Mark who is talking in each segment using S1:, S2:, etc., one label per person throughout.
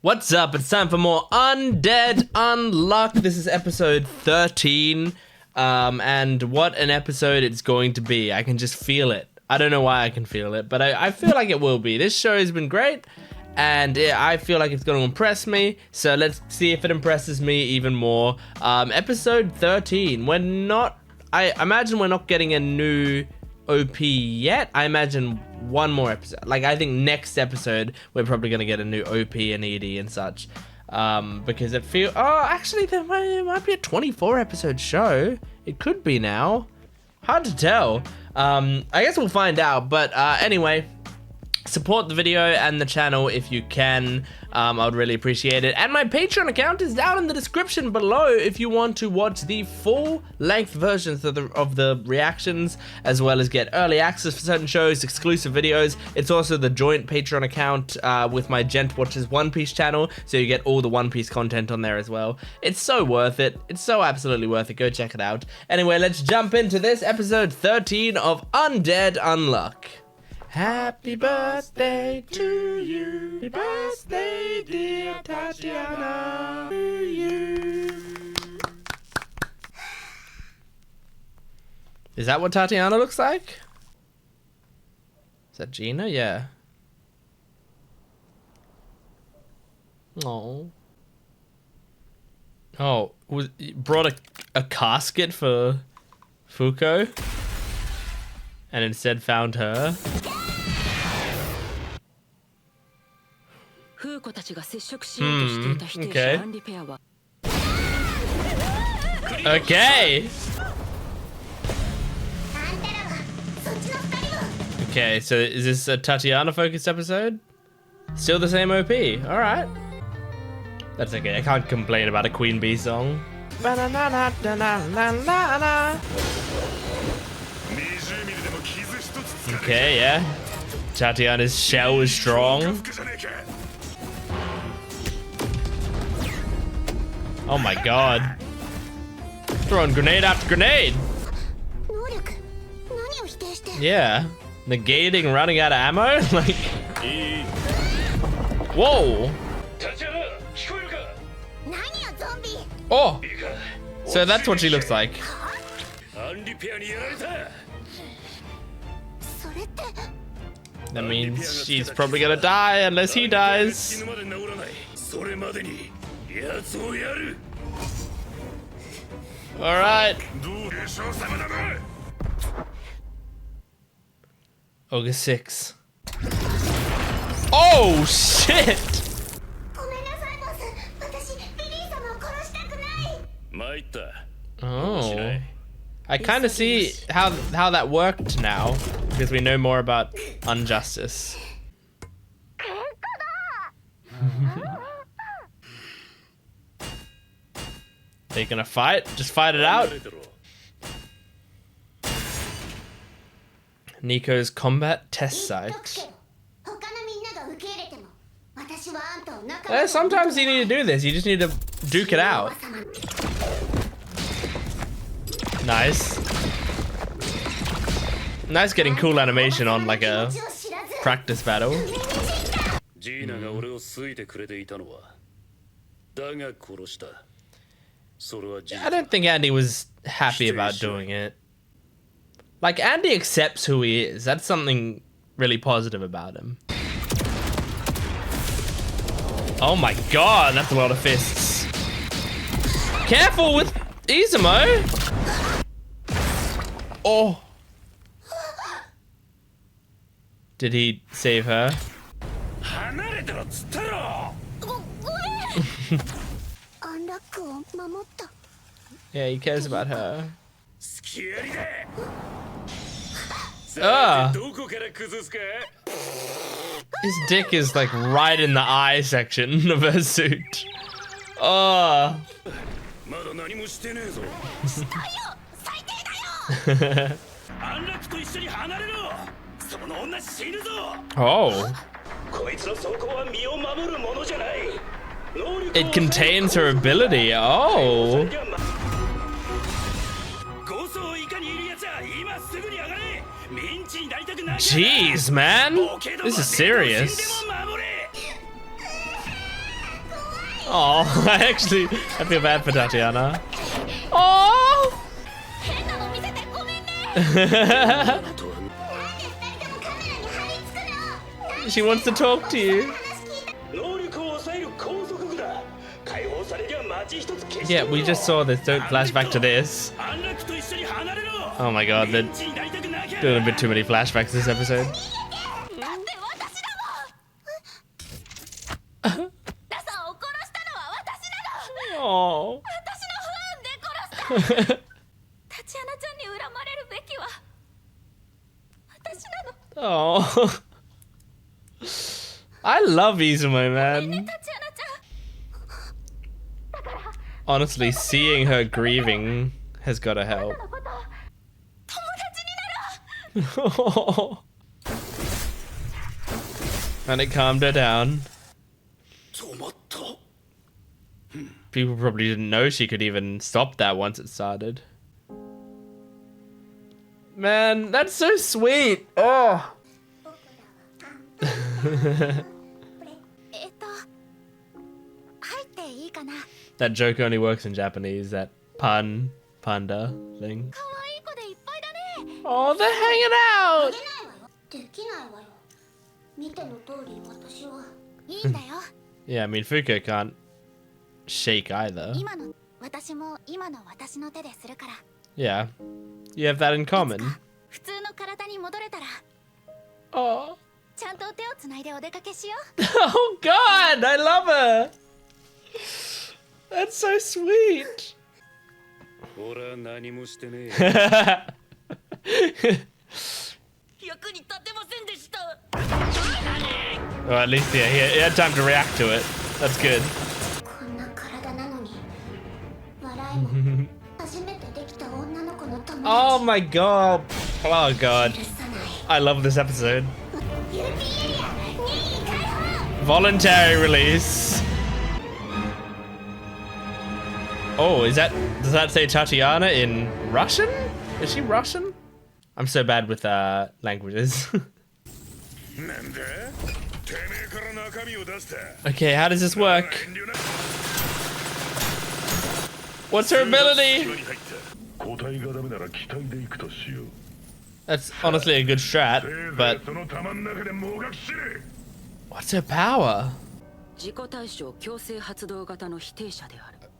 S1: What's up? It's time for more Undead Unluck. This is episode 13. And what an episode it's going to be. I can just feel it. I don't know why I can feel it, but I feel like it will be. This show has been great, and I feel like it's going to impress me. So let's see if it impresses me even more. Episode 13. I imagine we're not getting a new OP yet. I imagine one more episode. Like, I think next episode we're probably gonna get a new OP and ED and such, because it feels. Oh, actually, there might be a 24 episode show. It could be now. Hard to tell. I guess we'll find out. But anyway, support the video and the channel if you can. I would really appreciate it. And my Patreon account is down in the description below if you want to watch the full-length versions of the reactions, as well as get early access for certain shows, exclusive videos. It's also the joint Patreon account with my Gent Watches One Piece channel, so you get all the One Piece content on there as well. It's so worth it. It's so absolutely worth it. Go check it out. Anyway, let's jump into this episode 13 of Undead Unluck. Happy birthday to you. Happy birthday, dear Tatiana. To you. Is that what Tatiana looks like? Is that Gena? Yeah. Oh. Oh, brought a casket for Fuko, and instead found her. Okay. Okay. Okay, so is this a Tatiana focused episode? Still the same OP. Alright. That's okay. I can't complain about a Queen Bee song. Okay, yeah. Tatiana's shell is strong. Oh my god. Throwing grenade after grenade. Yeah. Negating running out of ammo? Like. Whoa. Oh. So that's what she looks like. That means she's probably gonna die unless he dies. Alright. August 6. Oh shit! Oh. I kind of see how that worked now, because we know more about injustice. They gonna fight? Just fight it out. Nico's combat test site. Sometimes you need to do this. You just need to duke it out. Nice. Nice getting cool animation on like a practice battle. I don't think Andy was happy about doing it. Like, Andy accepts who he is. That's something really positive about him. Oh my god, that's a lot of fists. Careful with Izumo. Oh. Did he save her? Yeah, he cares about her. Ah. His dick is like right in the eye section of her suit. Oh. Oh. It contains her ability. Oh. Jeez, man. This is serious. Oh, I feel bad for Tatiana. Oh! She wants to talk to you. Yeah, we just saw this. Don't flash back to this. Oh my god, they're doing a bit too many flashbacks this episode. Oh. Oh. I love Izumo, man. Honestly, seeing her grieving has gotta help. And it calmed her down. People probably didn't know she could even stop that once it started. Man, that's so sweet. Oh. That joke only works in Japanese, that panda thing. Oh, they're hanging out! Yeah, I mean, Fuko can't shake either. Yeah, you have that in common. Oh. Oh god, I love her! That's so sweet. Well, at least yeah, he had time to react to it. That's good. Oh my god. Oh god. I love this episode. Voluntary release. Oh, does that say Tatiana in Russian? Is she Russian? I'm so bad with languages. Okay, how does this work? What's her ability? That's honestly a good strat, but what's her power?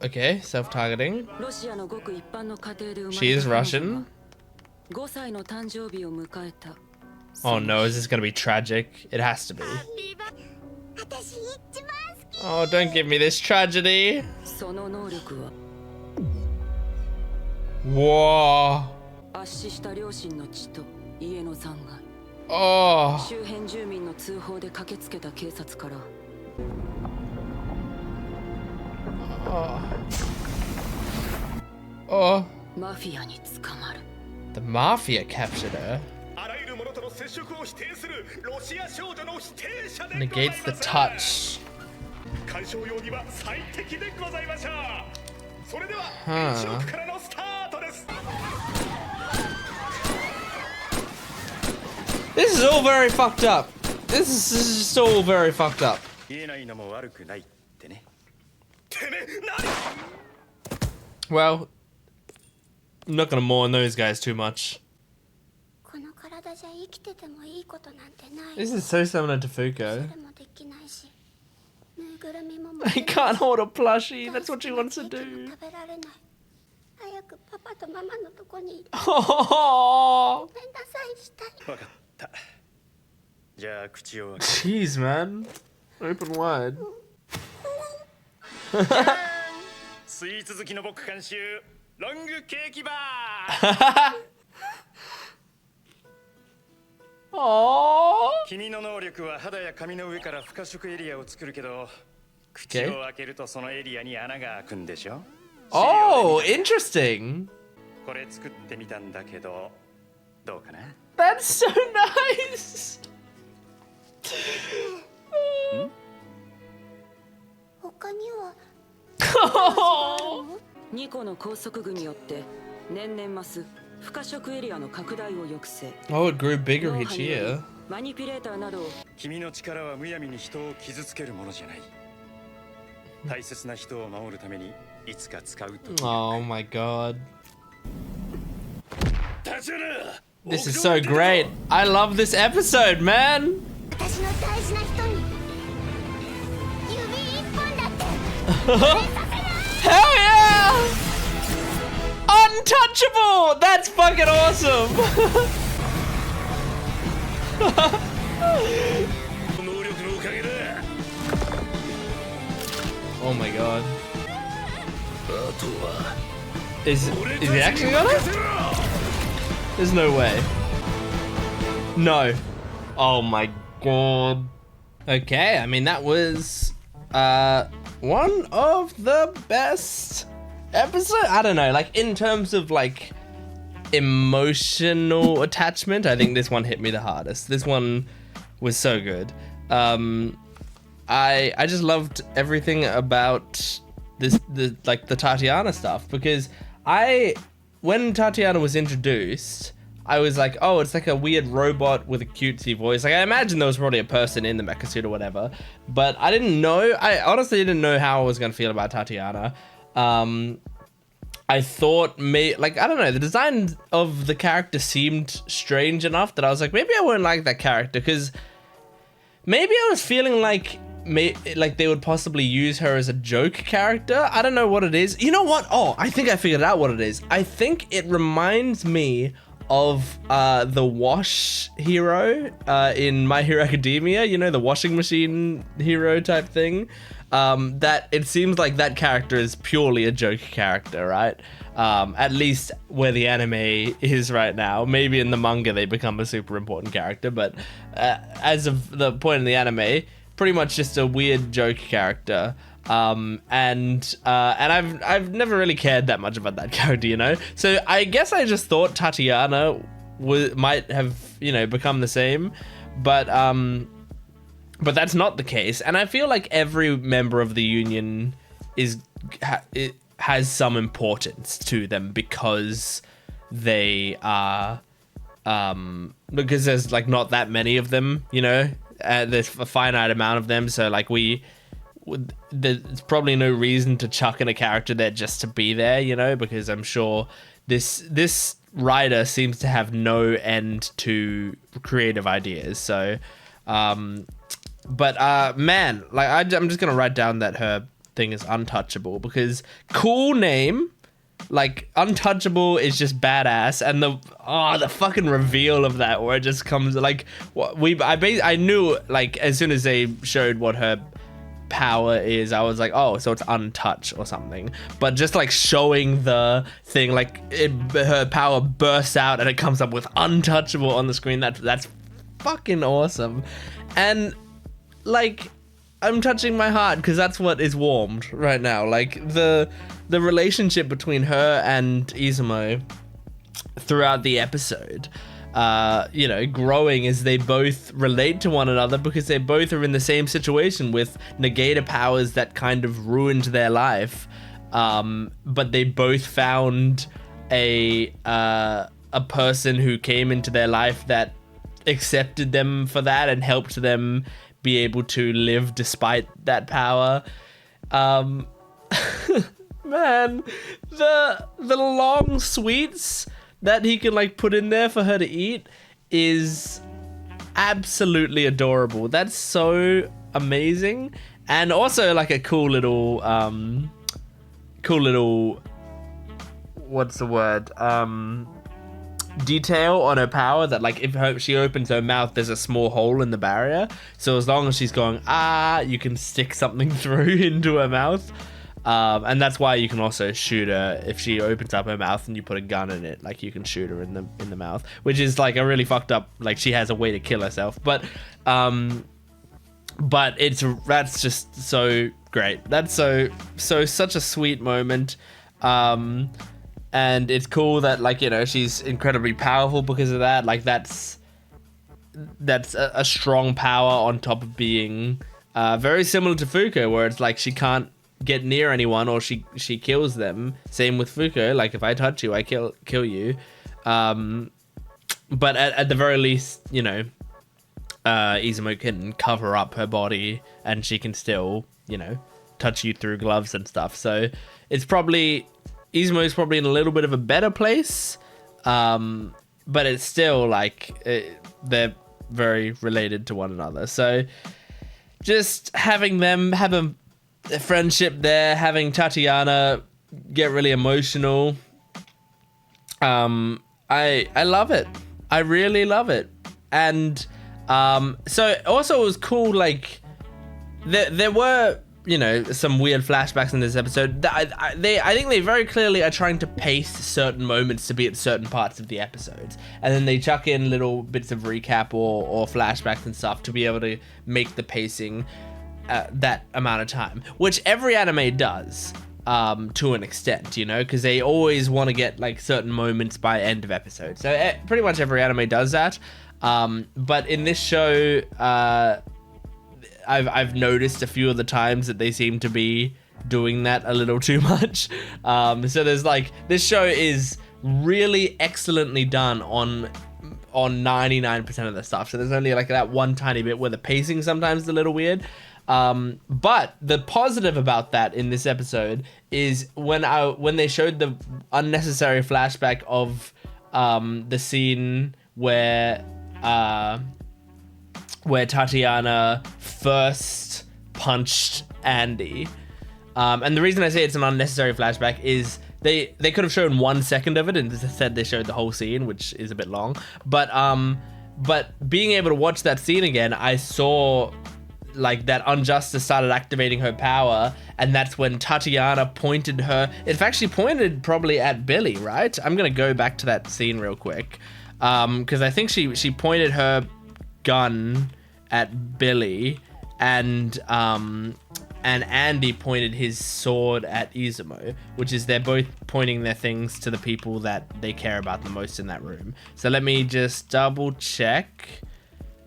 S1: Okay, self-targeting. She is Russian. Oh no, is this gonna be tragic? It has to be. Oh, don't give me this tragedy. Whoa. Oh. Oh. The mafia captured her. Negates the touch. Huh. This is all very fucked up. This is just all very fucked up. Well, I'm not gonna mourn those guys too much. This is so similar to Fuko. I can't hold a plushie. That's what she wants to do. Oh. Jeez, man. Open wide. Oh. Oh, interesting. That's so nice. Oh. Oh, it grew bigger each year. Oh my god. This is so great. I love this episode, man. Hell yeah! Untouchable! That's fucking awesome! Oh my god. Is he actually gonna? There's no way. No. Oh my god. Okay, I mean that was one of the best episode. I don't know, like in terms of like emotional attachment, I think this one hit me the hardest. This one was so good. I just loved everything about the Tatiana stuff, because when Tatiana was introduced, I was like, oh, it's like a weird robot with a cutesy voice. Like, I imagine there was probably a person in the mecha suit or whatever, but I honestly didn't know how I was gonna feel about Tatiana. I thought I don't know, the design of the character seemed strange enough that I was like, maybe I won't like that character, because maybe I was feeling like they would possibly use her as a joke character. I don't know what it is. You know what? Oh, I think I figured out what it is. I think it reminds me of the wash hero in My Hero Academia, you know, the washing machine hero type thing. That it seems like that character is purely a joke character, right? At least where the anime is right now. Maybe in the manga they become a super important character, but as of the point in the anime, pretty much just a weird joke character. And I've never really cared that much about that character, you know? So I guess I just thought Tatiana might have, you know, become the same, but that's not the case. And I feel like every member of the union it has some importance to them, because they are, because there's like not that many of them, you know? There's a finite amount of them, so like there's probably no reason to chuck in a character there just to be there, you know, because I'm sure this writer seems to have no end to creative ideas. So man, like I'm just gonna write down that her thing is untouchable, because cool name. Like, untouchable is just badass, and the fucking reveal of that, where it just comes like I knew, like, as soon as they showed what her power is, I was like, oh, so it's untouched or something. But just like showing the thing, like her power bursts out and it comes up with untouchable on the screen. That's fucking awesome, and like I'm touching my heart because that's what is warmed right now. Like the relationship between her and Izumo throughout the episode, you know, growing as they both relate to one another, because they both are in the same situation with negator powers that kind of ruined their life. But they both found a person who came into their life that accepted them for that and helped them be able to live despite that power. Man, the long sweets that he can like put in there for her to eat is absolutely adorable. That's so amazing, and also like a cool little what's the word, detail on her power, that like if she opens her mouth, there's a small hole in the barrier, so as long as she's going you can stick something through into her mouth. And that's why you can also shoot her if she opens up her mouth and you put a gun in it. Like you can shoot her in the mouth, which is like a really fucked up. Like she has a way to kill herself, but that's just so great. That's such a sweet moment, and it's cool that, like, you know, she's incredibly powerful because of that. Like that's a strong power on top of being very similar to Fuko, where it's like she can't get near anyone or she kills them. Same with Fuko, like if I touch you, I kill you. But at the very least, you know, Izumo can cover up her body and she can still, you know, touch you through gloves and stuff. So it's probably, Izumo's probably in a little bit of a better place, but it's still like they're very related to one another. So just having them have a friendship there, having Tatiana get really emotional, I love it. I really love it. And so also it was cool, like there were, you know, some weird flashbacks in this episode. I think they very clearly are trying to pace certain moments to be at certain parts of the episodes, and then they chuck in little bits of recap or flashbacks and stuff to be able to make the pacing that amount of time, which every anime does to an extent, you know, because they always want to get like certain moments by end of episode. So pretty much every anime does that, but in this show, I've noticed a few of the times that they seem to be doing that a little too much. So there's like, this show is really excellently done on 99% of the stuff. So there's only like that one tiny bit where the pacing sometimes is a little weird. But the positive about that in this episode is when they showed the unnecessary flashback of the scene where Tatiana first punched Andy. And the reason I say it's an unnecessary flashback is they could have shown 1 second of it, and instead they showed the whole scene, which is a bit long. But being able to watch that scene again, I saw like that Unjustice started activating her power, and that's when Tatiana pointed her. It actually pointed probably at Billy, right? I'm gonna go back to that scene real quick, because I think she pointed her gun at Billy, and Andy pointed his sword at Izumo, which is they're both pointing their things to the people that they care about the most in that room. So let me just double check.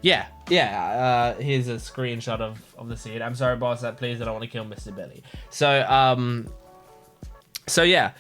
S1: Yeah. Here's a screenshot of the scene. I'm sorry, boss. Please, I don't want to kill Mr. Billy. So yeah.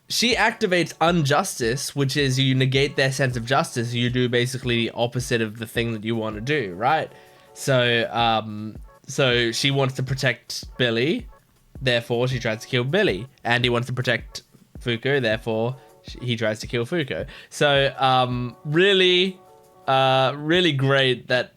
S1: She activates Unjustice, which is you negate their sense of justice. You do basically the opposite of the thing that you want to do, right? So she wants to protect Billy, therefore she tries to kill Billy. Andy wants to protect Fuko, therefore he tries to kill Fuko. So really great that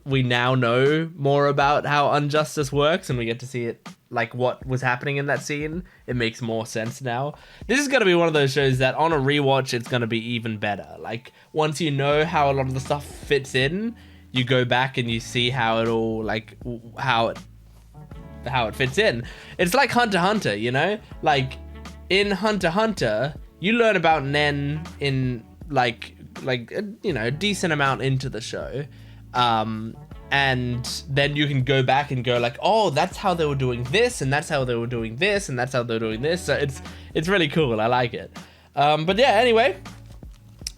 S1: we now know more about how Unjustice works, and we get to see it, like what was happening in that scene. It makes more sense now. This is going to be one of those shows that on a rewatch, it's going to be even better. Like once you know how a lot of the stuff fits in, you go back and you see how it all, like how it fits in. It's like Hunter x Hunter, you know? Like in Hunter x Hunter, you learn about Nen in like you know, a decent amount into the show. And then you can go back and go like, oh, that's how they were doing this, and that's how they were doing this, and that's how they're doing this. So it's really cool. I like it. But yeah, anyway,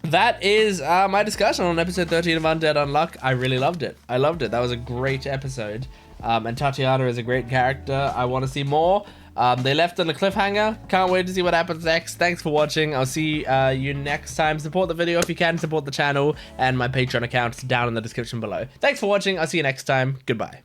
S1: that is my discussion on episode 13 of Undead Unluck. I really loved it. That was a great episode. And Tatiana is a great character. I want to see more. They left on a cliffhanger. Can't wait to see what happens next. Thanks for watching. I'll see you next time. Support the video if you can. Support the channel. And my Patreon account is down in the description below. Thanks for watching. I'll see you next time. Goodbye.